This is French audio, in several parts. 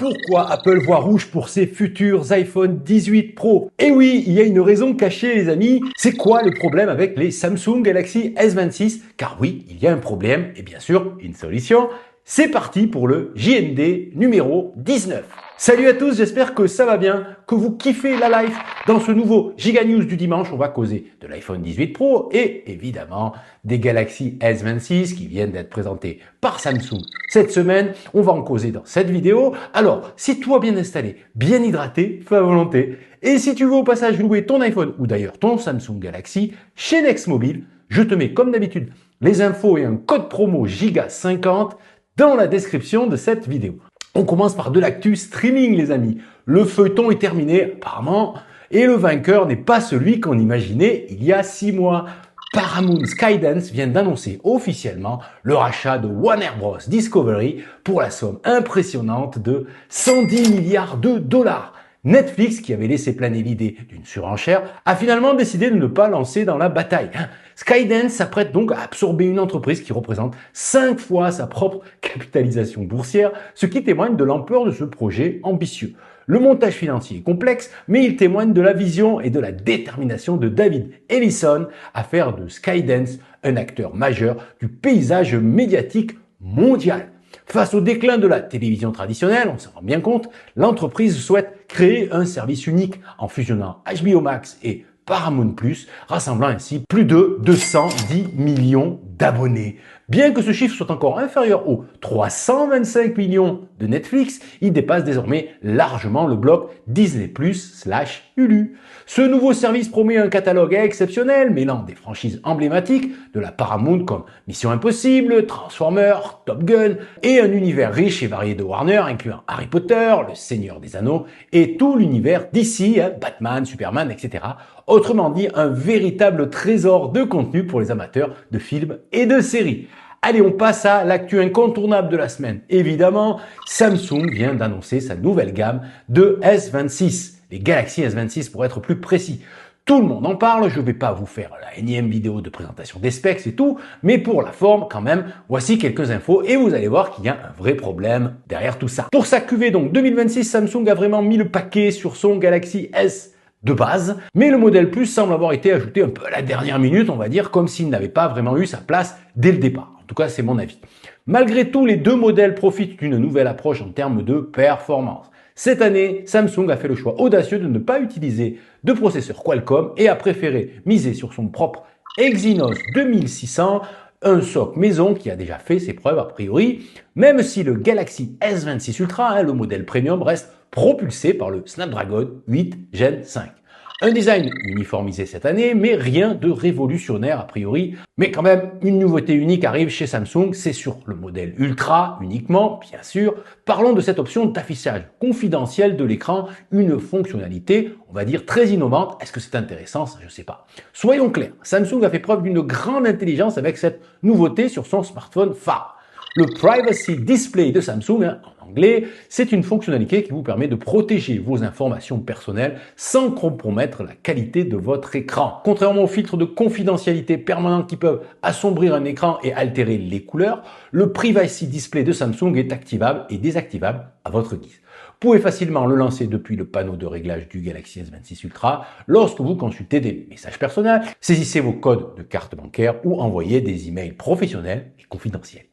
Pourquoi Apple voit rouge pour ses futurs iPhone 18 Pro? Eh oui, il y a une raison cachée les amis. C'est quoi le problème avec les Samsung Galaxy S26? Car oui, il y a un problème et bien sûr une solution. C'est parti pour le JND numéro 19. Salut à tous, j'espère que ça va bien, que vous kiffez la life. Dans ce nouveau Giga News du dimanche, on va causer de l'iPhone 18 Pro et évidemment des Galaxy S26 qui viennent d'être présentés par Samsung cette semaine. On va en causer dans cette vidéo. Alors, si toi bien installé, bien hydraté, fais à volonté. Et si tu veux au passage louer ton iPhone ou d'ailleurs ton Samsung Galaxy chez Next Mobile, je te mets comme d'habitude les infos et un code promo Giga50 dans la description de cette vidéo. On commence par de l'actu streaming les amis. Le feuilleton est terminé apparemment et le vainqueur n'est pas celui qu'on imaginait il y a 6 mois. Paramount Skydance vient d'annoncer officiellement le rachat de Warner Bros. Discovery pour la somme impressionnante de 110 milliards de dollars. Netflix, qui avait laissé planer l'idée d'une surenchère, a finalement décidé de ne pas lancer dans la bataille. Skydance s'apprête donc à absorber une entreprise qui représente 5 fois sa propre capitalisation boursière, ce qui témoigne de l'ampleur de ce projet ambitieux. Le montage financier est complexe, mais il témoigne de la vision et de la détermination de David Ellison à faire de Skydance un acteur majeur du paysage médiatique mondial. Face au déclin de la télévision traditionnelle, on s'en rend bien compte, l'entreprise souhaite créer un service unique en fusionnant HBO Max et Paramount+, rassemblant ainsi plus de 210 millions d'abonnés. Bien que ce chiffre soit encore inférieur aux 325 millions de Netflix, il dépasse désormais largement le bloc Disney+/Hulu. Ce nouveau service promet un catalogue exceptionnel, mêlant des franchises emblématiques de la Paramount comme Mission Impossible, Transformers, Top Gun, et un univers riche et varié de Warner, incluant Harry Potter, Le Seigneur des Anneaux, et tout l'univers DC, Batman, Superman, etc. Autrement dit, un véritable trésor de contenu pour les amateurs de films et de séries. Allez, on passe à l'actu incontournable de la semaine. Évidemment, Samsung vient d'annoncer sa nouvelle gamme de S26, les Galaxy S26 pour être plus précis. Tout le monde en parle, je ne vais pas vous faire la énième vidéo de présentation des specs et tout, mais pour la forme quand même, voici quelques infos et vous allez voir qu'il y a un vrai problème derrière tout ça. Pour sa cuvée donc 2026, Samsung a vraiment mis le paquet sur son Galaxy S de base, mais le modèle Plus semble avoir été ajouté un peu à la dernière minute, on va dire, comme s'il n'avait pas vraiment eu sa place dès le départ. En tout cas, c'est mon avis. Malgré tout, les deux modèles profitent d'une nouvelle approche en termes de performance. Cette année, Samsung a fait le choix audacieux de ne pas utiliser de processeur Qualcomm et a préféré miser sur son propre Exynos 2600, un socle maison qui a déjà fait ses preuves a priori, même si le Galaxy S26 Ultra, le modèle premium, reste propulsé par le Snapdragon 8 Gen 5. Un design uniformisé cette année, mais rien de révolutionnaire a priori. Mais quand même, une nouveauté unique arrive chez Samsung, c'est sur le modèle Ultra uniquement, bien sûr. Parlons de cette option d'affichage confidentiel de l'écran, une fonctionnalité, on va dire, très innovante. Est-ce que c'est intéressant? Ça, je ne sais pas. Soyons clairs, Samsung a fait preuve d'une grande intelligence avec cette nouveauté sur son smartphone phare. Le Privacy Display de Samsung, en anglais, c'est une fonctionnalité qui vous permet de protéger vos informations personnelles sans compromettre la qualité de votre écran. Contrairement aux filtres de confidentialité permanents qui peuvent assombrir un écran et altérer les couleurs, le Privacy Display de Samsung est activable et désactivable à votre guise. Vous pouvez facilement le lancer depuis le panneau de réglage du Galaxy S26 Ultra lorsque vous consultez des messages personnels, saisissez vos codes de carte bancaire ou envoyez des emails professionnels et confidentiels.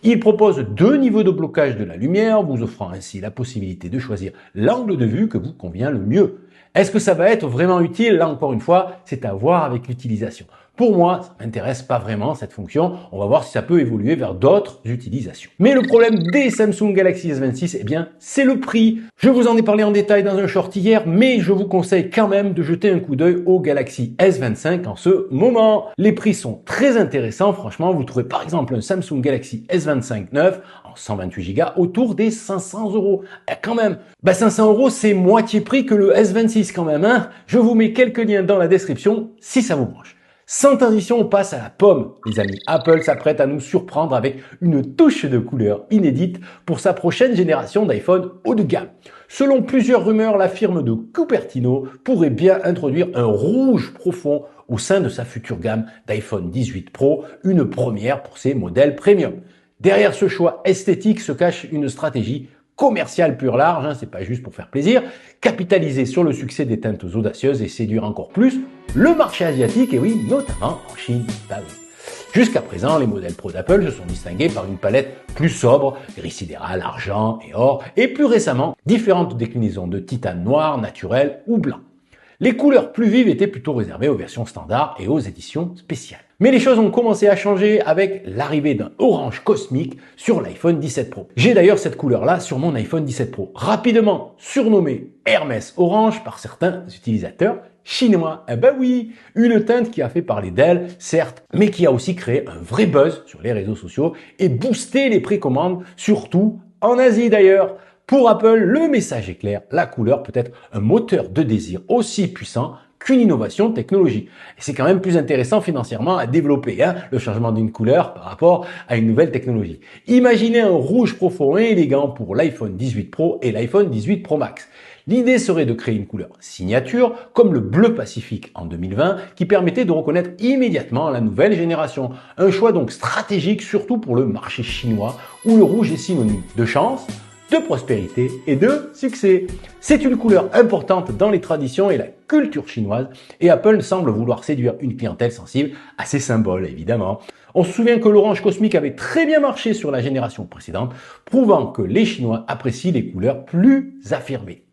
Il propose 2 niveaux de blocage de la lumière, vous offrant ainsi la possibilité de choisir l'angle de vue que vous convient le mieux. Est-ce que ça va être vraiment utile? Là, encore une fois, c'est à voir avec l'utilisation. Pour moi, ça m'intéresse pas vraiment cette fonction. On va voir si ça peut évoluer vers d'autres utilisations. Mais le problème des Samsung Galaxy S26, eh bien, c'est le prix. Je vous en ai parlé en détail dans un short hier, mais je vous conseille quand même de jeter un coup d'œil au Galaxy S25 en ce moment. Les prix sont très intéressants. Franchement, vous trouvez par exemple un Samsung Galaxy S25 neuf en 128 Go autour des 500 €. Quand même, 500 €, c'est moitié prix que le S26 quand même, hein. Je vous mets quelques liens dans la description si ça vous branche. Sans transition, on passe à la pomme. Les amis, Apple s'apprête à nous surprendre avec une touche de couleur inédite pour sa prochaine génération d'iPhone haut de gamme. Selon plusieurs rumeurs, la firme de Cupertino pourrait bien introduire un rouge profond au sein de sa future gamme d'iPhone 18 Pro, une première pour ses modèles premium. Derrière ce choix esthétique se cache une stratégie commercial pur large, hein, c'est pas juste pour faire plaisir, capitaliser sur le succès des teintes audacieuses et séduire encore plus le marché asiatique, et oui, notamment en Chine. Bah oui. Jusqu'à présent, les modèles Pro d'Apple se sont distingués par une palette plus sobre, gris sidéral, argent et or, et plus récemment, différentes déclinaisons de titane noir, naturel ou blanc. Les couleurs plus vives étaient plutôt réservées aux versions standards et aux éditions spéciales. Mais les choses ont commencé à changer avec l'arrivée d'un orange cosmique sur l'iPhone 17 Pro. J'ai d'ailleurs cette couleur-là sur mon iPhone 17 Pro, rapidement surnommée Hermès Orange par certains utilisateurs chinois. Eh ben oui, une teinte qui a fait parler d'elle, certes, mais qui a aussi créé un vrai buzz sur les réseaux sociaux et boosté les précommandes, surtout en Asie d'ailleurs. Pour Apple, le message est clair, la couleur peut être un moteur de désir aussi puissant qu'une innovation technologique. Et c'est quand même plus intéressant financièrement à développer, hein, le changement d'une couleur par rapport à une nouvelle technologie. Imaginez un rouge profond et élégant pour l'iPhone 18 Pro et l'iPhone 18 Pro Max. L'idée serait de créer une couleur signature, comme le bleu Pacifique en 2020, qui permettait de reconnaître immédiatement la nouvelle génération. Un choix donc stratégique, surtout pour le marché chinois, où le rouge est synonyme de chance, de prospérité et de succès. C'est une couleur importante dans les traditions et la culture chinoise, et Apple semble vouloir séduire une clientèle sensible à ces symboles, évidemment. On se souvient que l'orange cosmique avait très bien marché sur la génération précédente, prouvant que les Chinois apprécient les couleurs plus affirmées.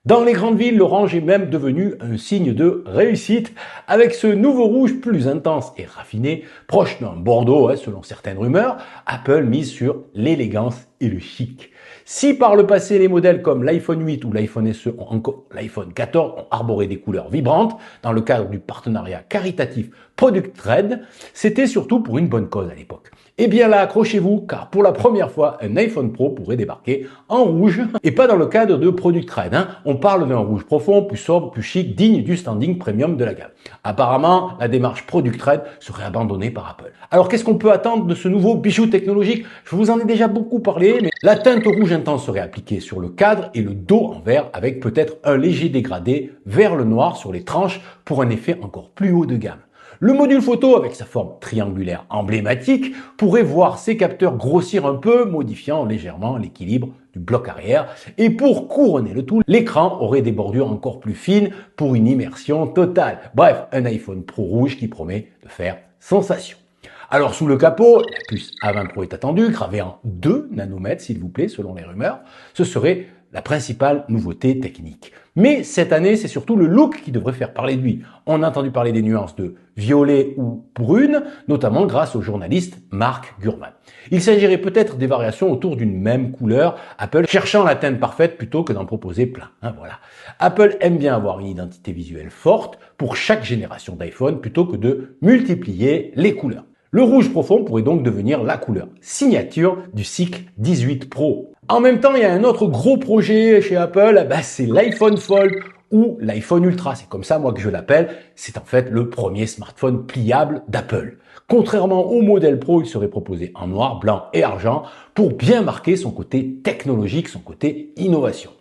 Dans les grandes villes, l'orange est même devenu un signe de réussite, avec ce nouveau rouge plus intense et raffiné, proche d'un bordeaux, selon certaines rumeurs. Apple mise sur l'élégance et le chic. Si par le passé les modèles comme l'iPhone 8 ou l'iPhone SE ou encore l'iPhone 14 ont arboré des couleurs vibrantes dans le cadre du partenariat caritatif Product Trade, c'était surtout pour une bonne cause à l'époque. Et bien là, accrochez-vous, car pour la première fois, un iPhone Pro pourrait débarquer en rouge, et pas dans le cadre de Product Trade. On parle d'un rouge profond, plus sobre, plus chic, digne du standing premium de la gamme. Apparemment, la démarche Product Trade serait abandonnée par Apple. Alors qu'est-ce qu'on peut attendre de ce nouveau bijou technologique? Je vous en ai déjà beaucoup parlé, mais la teinte rouge intense serait appliquée sur le cadre et le dos en vert, avec peut-être un léger dégradé vers le noir sur les tranches pour un effet encore plus haut de gamme. Le module photo, avec sa forme triangulaire emblématique, pourrait voir ses capteurs grossir un peu, modifiant légèrement l'équilibre du bloc arrière. Et pour couronner le tout, l'écran aurait des bordures encore plus fines pour une immersion totale. Bref, un iPhone Pro rouge qui promet de faire sensation. Alors sous le capot, la puce A20 Pro est attendue, gravée en 2 nanomètres s'il vous plaît, selon les rumeurs. Ce serait la principale nouveauté technique. Mais cette année, c'est surtout le look qui devrait faire parler de lui. On a entendu parler des nuances de violet ou brune, notamment grâce au journaliste Mark Gurman. Il s'agirait peut-être des variations autour d'une même couleur, Apple cherchant la teinte parfaite plutôt que d'en proposer plein. Voilà. Apple aime bien avoir une identité visuelle forte pour chaque génération d'iPhone plutôt que de multiplier les couleurs. Le rouge profond pourrait donc devenir la couleur signature du cycle 18 Pro. En même temps, il y a un autre gros projet chez Apple, c'est l'iPhone Fold ou l'iPhone Ultra. C'est comme ça, moi, que je l'appelle. C'est en fait le premier smartphone pliable d'Apple. Contrairement au modèle Pro, il serait proposé en noir, blanc et argent pour bien marquer son côté technologique, son côté innovation.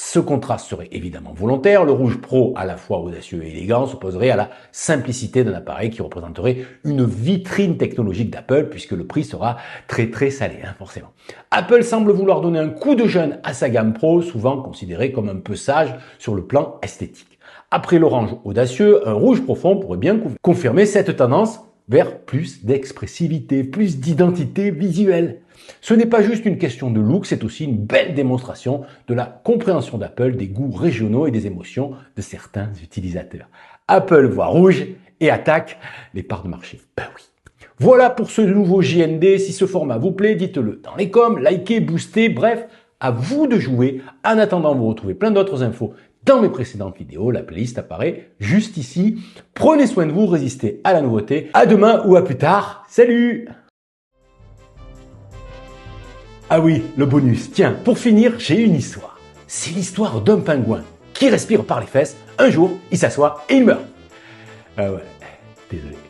Ce contraste serait évidemment volontaire. Le rouge pro, à la fois audacieux et élégant, s'opposerait à la simplicité d'un appareil qui représenterait une vitrine technologique d'Apple, puisque le prix sera très salé, forcément. Apple semble vouloir donner un coup de jeune à sa gamme pro, souvent considérée comme un peu sage sur le plan esthétique. Après l'orange audacieux, un rouge profond pourrait bien confirmer cette tendance vers plus d'expressivité, plus d'identité visuelle. Ce n'est pas juste une question de look, c'est aussi une belle démonstration de la compréhension d'Apple des goûts régionaux et des émotions de certains utilisateurs. Apple voit rouge et attaque les parts de marché. Ben oui. Voilà pour ce nouveau JND. Si ce format vous plaît, dites-le dans les coms, likez, boostez, bref, à vous de jouer. En attendant, vous retrouvez plein d'autres infos dans mes précédentes vidéos. La playlist apparaît juste ici. Prenez soin de vous, résistez à la nouveauté. À demain ou à plus tard. Salut! Ah oui, le bonus. Tiens, pour finir, j'ai une histoire. C'est l'histoire d'un pingouin qui respire par les fesses. Un jour, il s'assoit et il meurt. Ah ouais, désolé.